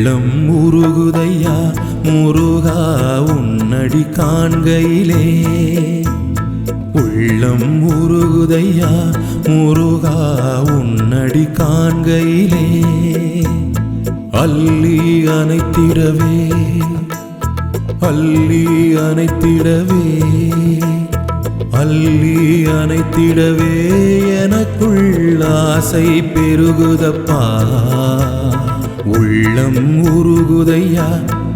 உள்ளம் உருகுதையா முருகா உன்னடி காண்கையிலே. உள்ளம் உருகுதையா முருகா உன்னடி காண்கையிலே. அள்ளி அணைத்திடவே அள்ளி அணைத்திடவே அள்ளி அணைத்திடவே எனக்குள் ஆசை பெருகுதப்பா. உள்ளம் உருகுதையா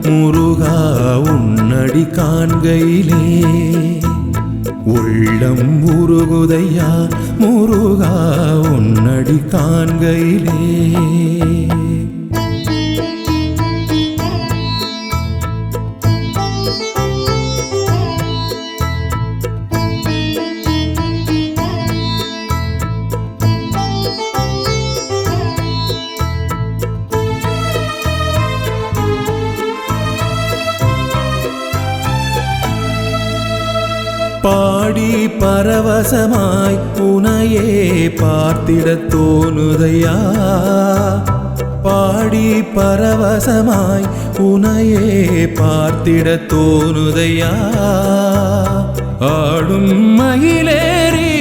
முருகா உன்னடி காண்கையிலே. உள்ளம் உருகுதையா முருகா உன்னடி காண்கையிலே. பாடி பரவசமாய் உனையே பார்த்திடத் தோணுதையா. பாடி பரவசமாய் உனையே பார்த்திடத் தோணுதையா. ஆடும் மயிலேறி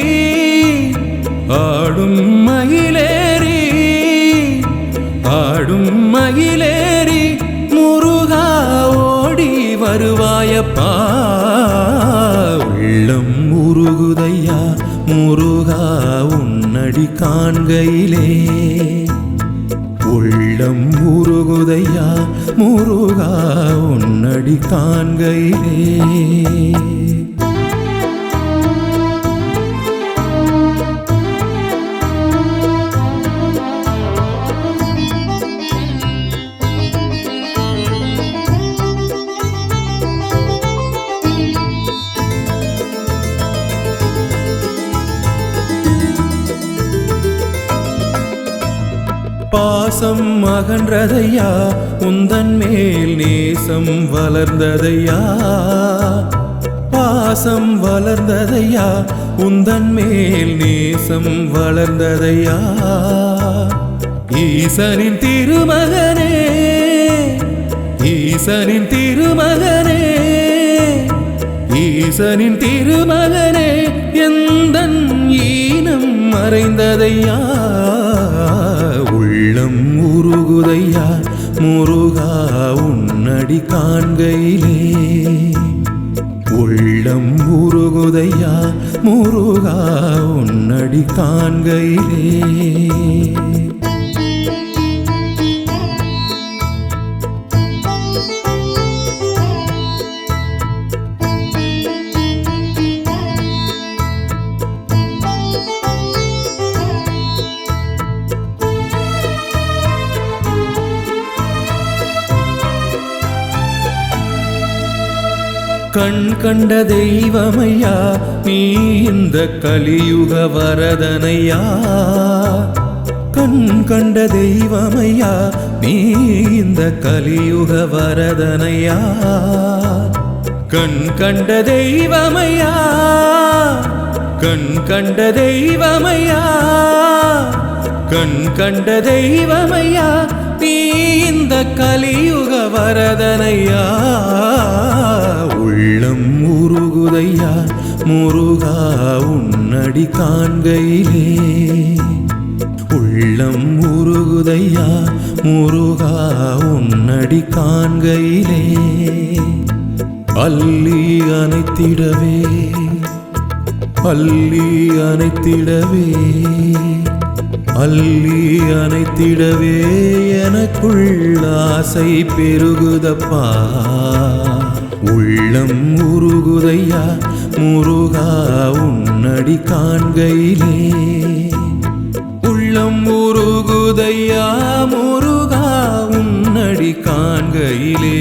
ஆடும் மயிலேறி ஆடும் மயிலேறி முருகா ஓடி வருவாயப்பா. உள்ளம் உருகுதையா முருகா உன்னடி காண்கையிலே. உள்ளம் உருகுதையா முருகா உன்னடி காண்கையிலே. பாசம் அகன்றதையா உந்தன் மேல் நேசம் வளர்ந்ததையா. பாசம் வளர்ந்ததையா உந்தன் மேல் நேசம் வளர்ந்ததையா. ஈசனின் திருமகனே ஈசனின் திருமகனே ஈசனின் திருமகனே எந்தன் ஈனம் மறைந்ததையா. உள்ளம் உருகுதையா முருகா உன்னடி காண்கையிலே. உள்ளம் உருகுதையா முருகா உன்னடி காண்கையிலே. கண் கண்ட தெய்வமையா நீ இந்த கலியுக வரதனையா. கண் கண்ட தெய்வமையா நீ இந்த கலியுக வரதனையா. கண் கண்ட தெய்வமையா கண் கண்ட தெய்வமையா கண் கண்ட தெய்வமையா நீ இந்த கலியுக வரதனையா. உள்ளம் உருகுதையா முருகா உன்னடி காண்கையிலே. உள்ளம் உருகுதையா முருகா உன்னடி காண்கையிலே. அள்ளி அணைத்திடவே அள்ளி அணைத்திடவே அள்ளி அணைத்திடவே எனக்குள் ஆசை பெருகுதப்பா. உள்ளம் உருகுதையா முருகா உன்னடி காண்கையிலே. உள்ளம் உருகுதையா முருகா உன்னடி காண்கையிலே.